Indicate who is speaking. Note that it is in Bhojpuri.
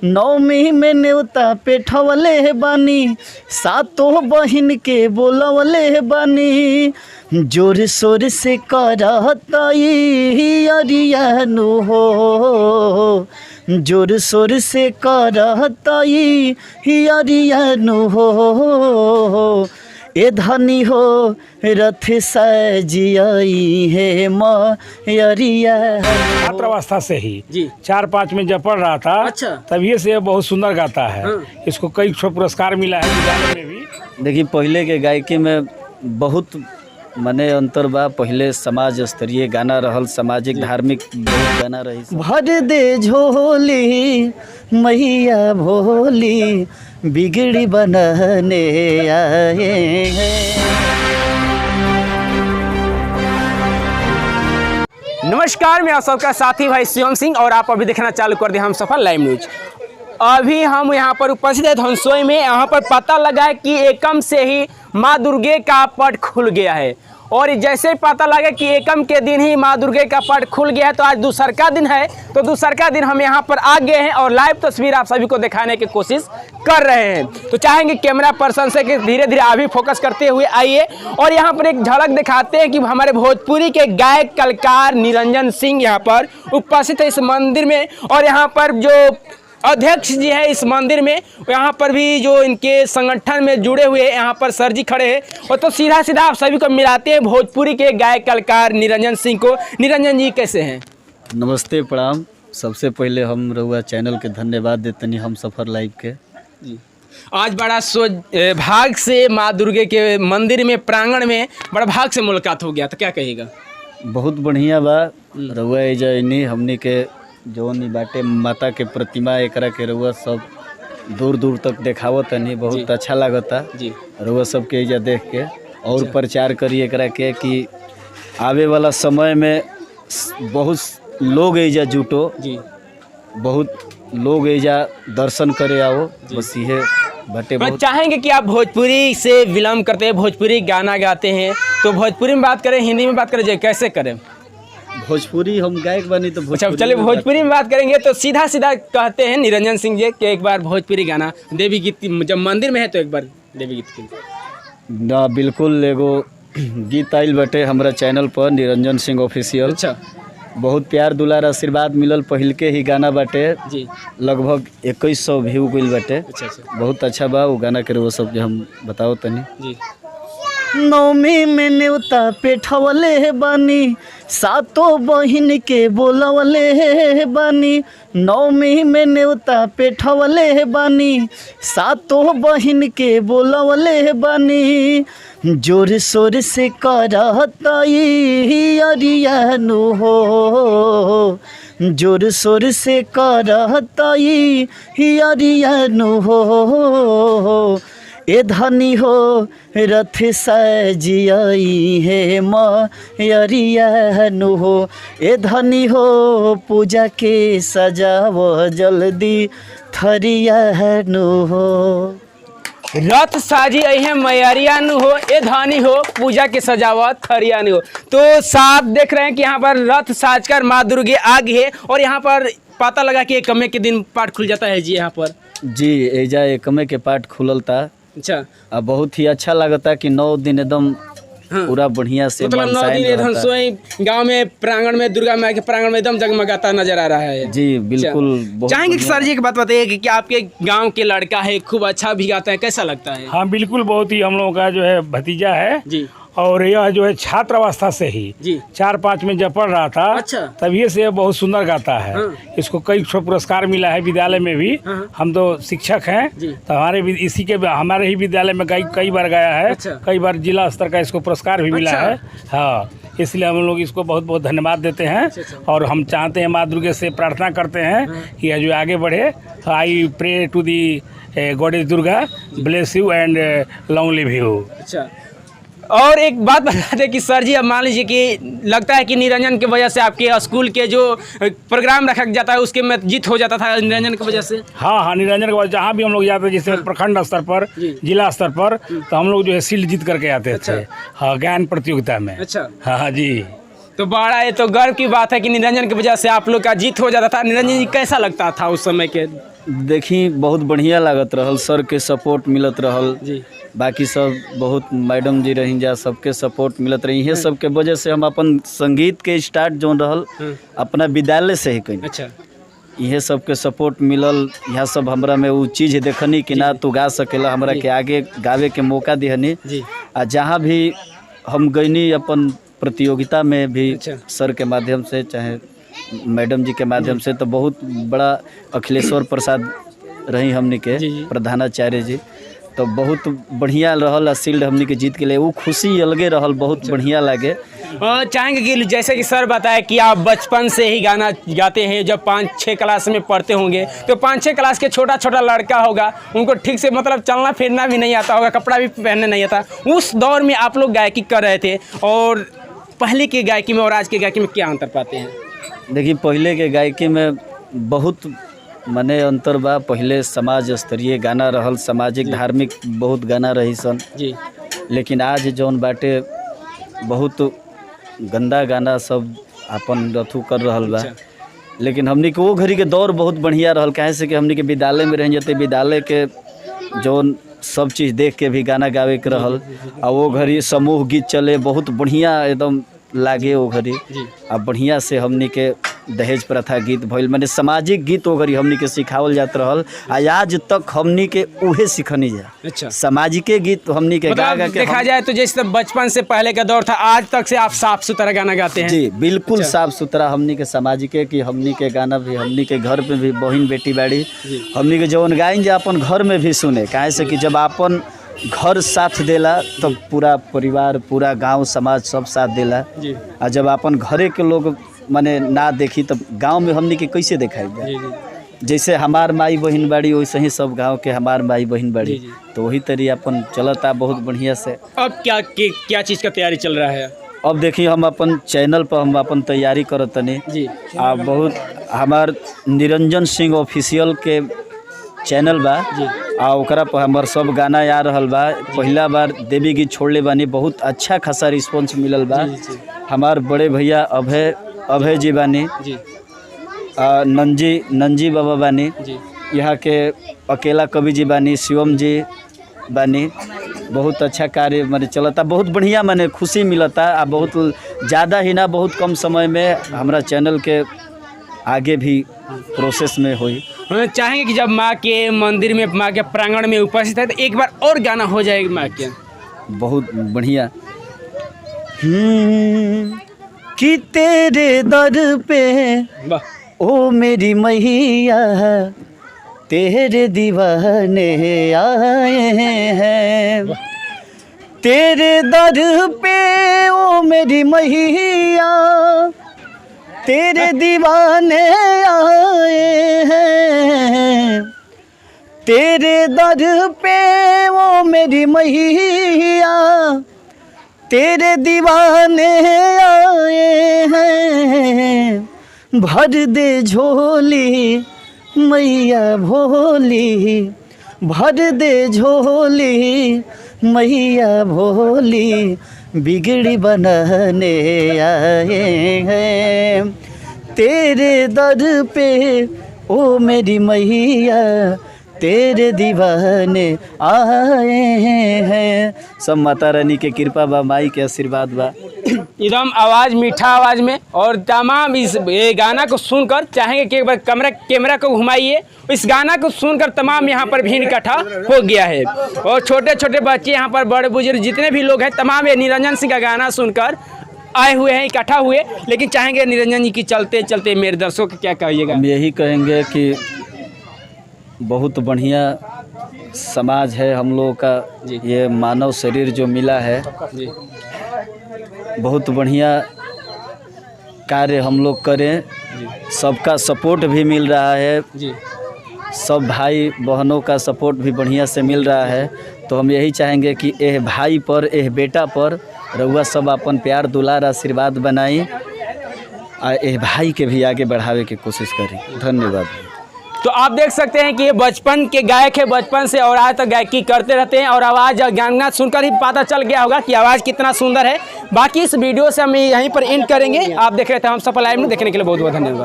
Speaker 1: नौमी में न्योता पेठवले बानी, सातों बहिन के बोलवले बानी, जोर शोर से करतई अरियानु हो, जोर शोर से करतई अरियानु हो। ए धनी हो रथ सजियाई है मयरिया।
Speaker 2: छात्रावस्था से ही
Speaker 3: जी
Speaker 2: 4-5 में जब पढ़ रहा था,
Speaker 3: अच्छा।
Speaker 2: तभी से बहुत सुंदर गाता है।
Speaker 3: हाँ।
Speaker 2: इसको कई पुरस्कार मिला है विद्यालय में भी।
Speaker 1: देखिए पहले के गायकी में बहुत मने अंतर बा। पहले समाज स्तरीय गाना रहल, सामाजिक धार्मिक बहुत गाना रही। भर दे झोली मैया भोली, बिगड़ी बनने आए हैं।
Speaker 3: नमस्कार, मैं आप सबका साथी भाई शिवम सिंह और आप अभी देखना चालू कर दिया हम सफल लाइव न्यूज। अभी हम यहाँ पर उपस्थित है धनसोई में। यहाँ पर पता लगा है कि एकम से ही माँ दुर्गे का पट खुल गया है और जैसे ही पता लगा कि एकम के दिन ही माँ दुर्गे का पट खुल गया है तो आज दूसरा दिन है। तो दूसरा दिन हम यहाँ पर आ गए हैं और लाइव तस्वीर आप सभी को दिखाने की कोशिश कर रहे हैं। तो चाहेंगे कैमरा पर्सन से कि धीरे धीरे अभी फोकस करते हुए आइए और यहाँ पर एक झलक दिखाते हैं कि हमारे भोजपुरी के गायक कलाकार निरंजन सिंह यहाँ पर उपस्थित है इस मंदिर में। और यहाँ पर जो अध्यक्ष जी है इस मंदिर में, यहाँ पर भी जो इनके संगठन में जुड़े हुए यहाँ पर सर जी खड़े हैं। और तो सीधा सीधा आप सभी को मिलाते हैं भोजपुरी के गायक कलाकार निरंजन सिंह को। निरंजन जी कैसे हैं?
Speaker 1: नमस्ते, प्रणाम। सबसे पहले हम रहुआ चैनल के धन्यवाद देते हैं हम सफ़र लाइव के
Speaker 3: जी। आज बड़ा भाग से माँ दुर्गे के मंदिर में प्रांगण में बड़ा भाग से मुलाकात हो गया, तो क्या कहिएगा?
Speaker 1: बहुत बढ़िया बा। रहुआ एजनी हमने के जो बाटे माता के प्रतिमा एकरा के रहुआ सब दूर दूर तक देखावत तनी, बहुत अच्छा लागता
Speaker 3: जी।
Speaker 1: रहुआ सबके एजा देख के और प्रचार करी एकरा के कि आवे वाला समय में बहुत लोग एजा जुटो
Speaker 3: जी,
Speaker 1: बहुत लोग एजा दर्शन करे आओ। बस ये बटे
Speaker 3: मैं
Speaker 1: बहुत
Speaker 3: चाहेंगे कि आप भोजपुरी से विलम्ब करते हैं, भोजपुरी गाना गाते हैं, तो भोजपुरी में बात करें, हिंदी में बात करें, जो कैसे करें?
Speaker 1: भोजपुरी हम गायक बनी तो
Speaker 3: अच्छा चलिए भोजपुरी में बात करेंगे। तो सीधा सीधा कहते हैं निरंजन सिंह जी कि एक बार भोजपुरी गाना देवी गीत, जब मंदिर में है तो एक बार देवी गीत की
Speaker 1: ना। बिल्कुल, एगो गीत आइल बटे हमरा चैनल पर निरंजन सिंह ऑफिशियल।
Speaker 3: अच्छा,
Speaker 1: बहुत प्यार दुलार आशीर्वाद मिलल। पहल के ही गाना बाटे
Speaker 3: जी,
Speaker 1: लगभग 2100 व्यू गइल बाटे।
Speaker 3: अच्छा अच्छा
Speaker 1: बहुत अच्छा बा वो गाना के वो सब जो हम बताओ तनी
Speaker 3: जी।
Speaker 1: नौमी में न्योता पेठवले बानी, सातों बहिन के बोलवले बानी, नौमी में न्योता पेठवले बानी, सातों बहिन के बोलवले बानी, जोर शोर से करतई अरियानु हो, जोर शोर से करतई अरियानु हो। ए धनी हो रथ सजियाई है मयरियानु हो, ए धनी हो पूजा के सजाव जल्दी थरियानु हो।
Speaker 3: रथ साजी है मैरियानु हो, ए धानी हो पूजा के सजावट थरियानु हो। तो साथ देख रहे हैं कि यहाँ पर रथ साजकर माँ दुर्गे आ गई है और यहाँ पर पता लगा कि एकमे के दिन पाठ खुल जाता है जी। यहाँ पर जी
Speaker 1: एजा एकमे के पाठ खुलल था।
Speaker 3: अच्छा,
Speaker 1: बहुत ही अच्छा लगता कि 9 दिन एकदम पूरा बढ़िया से
Speaker 3: मतलब 9 दिन धनसोई गांव में प्रांगण में दुर्गा माँ के प्रांगण में एकदम जगमगाता नजर आ रहा है
Speaker 1: जी। बिल्कुल।
Speaker 3: चाहेंगे कि सर जी एक बात बताइए कि आपके गांव के लड़का है, खूब अच्छा भी गाता है, कैसा लगता है?
Speaker 2: हाँ बिल्कुल, बहुत ही हम लोगों का जो है भतीजा है
Speaker 3: जी।
Speaker 2: और यह जो है छात्रावस्था से ही
Speaker 3: जी
Speaker 2: 4-5 में जब पढ़ रहा था,
Speaker 3: अच्छा।
Speaker 2: तभी से बहुत सुंदर गाता है।
Speaker 3: हाँ।
Speaker 2: इसको कई पुरस्कार मिला है विद्यालय में भी।
Speaker 3: हाँ।
Speaker 2: हम तो शिक्षक हैं
Speaker 3: जी।
Speaker 2: तो हमारे ही विद्यालय में कई बार गाया है।
Speaker 3: अच्छा।
Speaker 2: कई बार जिला स्तर का इसको पुरस्कार भी मिला
Speaker 3: अच्छा।
Speaker 2: है। हाँ, इसलिए हम लोग इसको बहुत बहुत धन्यवाद देते हैं।
Speaker 3: अच्छा।
Speaker 2: और हम चाहते हैं माँ दुर्गे से प्रार्थना करते हैं कि यह जो आगे बढ़े। I pray to the goddess Durga bless you and long live you.
Speaker 3: अच्छा, और एक बात बता दें कि सर जी अब मान लीजिए कि लगता है कि निरंजन की वजह से आपके स्कूल के जो प्रोग्राम रखा जाता है उसके में जीत हो जाता था निरंजन की वजह से।
Speaker 2: हाँ, निरंजन के बाद जहाँ भी हम लोग जाते थे, जैसे प्रखंड स्तर पर, जिला स्तर पर, तो हम लोग जो है शील्ड जीत करके आते थे। हाँ, ज्ञान प्रतियोगिता में।
Speaker 3: अच्छा,
Speaker 2: हाँ जी।
Speaker 3: तो बड़ा ये तो गर्व की बात है कि निरंजन की वजह से आप लोग का जीत हो जाता था। निरंजन जी कैसा लगता था उस समय के?
Speaker 1: देखी बहुत बढ़िया लागत रहल, सर के सपोर्ट मिलत रहल
Speaker 3: जी।
Speaker 1: बाकी सब बहुत मैडम जी रही जा, सबके सपोर्ट मिलत रही। ये सब के वजह से हम अपन संगीत के स्टार्ट जो रहल अपना विद्यालय से ही कहीं।
Speaker 3: अच्छा।
Speaker 1: इहे सब के सपोर्ट मिलल, यह सब हमरा में वो चीज़ देखनी कि ना तू गा सकेला, हमरा के आगे गावे के मौका दिहनी। आ जहाँ भी हम गईनी अपन प्रतियोगिता में भी सर के माध्यम से चाहे मैडम जी के माध्यम से, तो बहुत बड़ा अखिलेश्वर प्रसाद रही हमनी के प्रधानाचार्य जी, तो बहुत बढ़िया रहल। शील्ड हमनी के जीत के लिए वो खुशी अलगे रहल, बहुत बढ़िया लगे।
Speaker 3: चाहेंगे कि जैसे कि सर बताया कि आप बचपन से ही गाना गाते हैं, जब 5-6 क्लास में पढ़ते होंगे तो 5-6 क्लास के छोटा छोटा लड़का होगा, उनको ठीक से मतलब चलना फिरना भी नहीं आता होगा, कपड़ा भी पहनने नहीं आता। उस दौर में आप लोग गायकी कर रहे थे, और पहले के गायकी में और आज के गायकी में क्या अंतर पाते हैं?
Speaker 1: देखिए, पहले के गायकी में बहुत मने अंतर बा। पहले समाज स्तरीय गाना रहल, सामाजिक धार्मिक बहुत गाना रही सन
Speaker 3: जी, लेकिन
Speaker 1: आज जौन बाटे बहुत गंदा गाना सब अपन रथू कर रहल बा। लेकिन हमनी के वो घड़ी के दौर बहुत बढ़िया रहल, काहे से कि हमनी के विद्यालय में रह जाते, विद्यालय के जौन सब चीज़ देख के भी गाना गावे के रहल। आ वो घड़ी समूह गीत चले, बहुत बढ़िया एकदम लागे वो घड़ी। आ बढ़िया से हमनी के दहेज प्रथा गीत भइल, माने सामाजिक गीत वो घड़ी हमनी के सिखावल जात रहल। आ आज तक हमनी के उहे सिखनी जा।
Speaker 3: अच्छा।
Speaker 1: सामाजिक गीत हमनी के गा गा के
Speaker 3: देखा जाए तो जैसे बचपन से पहले का दौर था, आज तक से आप साफ सुथरा गाना गाते हैं?
Speaker 1: जी बिल्कुल। साफ सुथरा हमनी के सामाजिक की हमनी के गाना भी हमनी के घर पे भी बहन बेटी बाड़ी हमनी के जौन गाइन जा अपन घर में भी सुने, काहे से कि जब अपन घर साथ देला तो पूरा परिवार पूरा गांव समाज सब साथ देला। आ जब अपन घरे के लोग माने ना देखी तब गांव में हमनी के कैसे दिखाई जाए। जैसे हमार माई बहन बाड़ी वैसे ही सब गांव के हमार माई बहन बाड़ी, तो वही तरी अपन चलता बहुत बढ़िया से।
Speaker 3: अब क्या चीज़ का तैयारी चल रहा है?
Speaker 1: अब देखिए, हम अपन चैनल पर हम अपन तैयारी करत तनी जी। आ बहुत हमार निरंजन सिंह ऑफिशियल के चैनल बा जी। आ ओकरा पर हमार सब गाना आ रहल बा। पहला बार देवी गीत छोड़ले बानी, बहुत अच्छा खासा रिस्पॉन्स मिलल बा। हमार बड़े भैया अभय जी बानी जी, नंजी बाबा बानी जी, यहाँ के अकेला कवि जी बानी, शिवम जी बानी। बहुत अच्छा कार्य माने चलता, बहुत बढ़िया माने खुशी मिलता। आ बहुत ज़्यादा ही ना, बहुत कम समय में हमारा चैनल के आगे भी प्रोसेस में हुई।
Speaker 3: चाहेंगे कि जब माँ के मंदिर में, माँ के प्रांगण में उपस्थित है, तो एक बार और गाना हो जाएगी माँ के।
Speaker 1: बहुत बढ़िया। कि तेरे दर पे ओ मेरी मैया तेरे दीवाने आए हैं, तेरे दर पे ओ मेरी मैया तेरे दीवाने आए हैं, तेरे दर पे ओ मेरी मैया तेरे दीवाने आए हैं, भर दे झोली मैया भोली, भर दे झोली मैया भोली, बिगड़ी बनाने आए हैं, तेरे दर पे ओ मेरी मैया तेरे दीवाने आए हैं। सब माता रानी के कृपा बा, माई के आशीर्वाद बा।
Speaker 3: एकदम आवाज़ मीठा आवाज़ में, और तमाम इस गाना को सुनकर चाहेंगे कि एक बार कैमरा को घुमाइए। इस गाना को सुनकर तमाम यहाँ पर भीड़ इकट्ठा हो गया है, और छोटे छोटे बच्चे यहाँ पर, बड़े बुजुर्ग जितने भी लोग हैं, तमाम ये निरंजन सिंह का गाना सुनकर आए हुए हैं, इकट्ठा हुए। लेकिन चाहेंगे निरंजन जी की चलते चलते मेरे दर्शकों को क्या कहिएगा?
Speaker 1: हम यही कहेंगे कि बहुत बढ़िया समाज है हम लोगों का, ये मानव शरीर जो मिला है जी, बहुत बढ़िया कार्य हम लोग करें। सबका सपोर्ट भी मिल रहा है जी, सब भाई बहनों का सपोर्ट भी बढ़िया से मिल रहा है। तो हम यही चाहेंगे कि एह भाई पर, एह बेटा पर रउआ सब अपन प्यार दुलार आशीर्वाद बनाई, और एह भाई के भी आगे बढ़ावे की कोशिश करें। धन्यवाद।
Speaker 3: तो आप देख सकते हैं कि ये बचपन के गायक है, बचपन से और आज तक गायकी करते रहते हैं, और आवाज़ गाना सुनकर ही पता चल गया होगा कि आवाज़ कितना सुंदर है। बाकी इस वीडियो से हम यहीं पर एंड करेंगे। आप देख रहे थे हम सफल लाइव में, देखने के लिए बहुत बहुत धन्यवाद।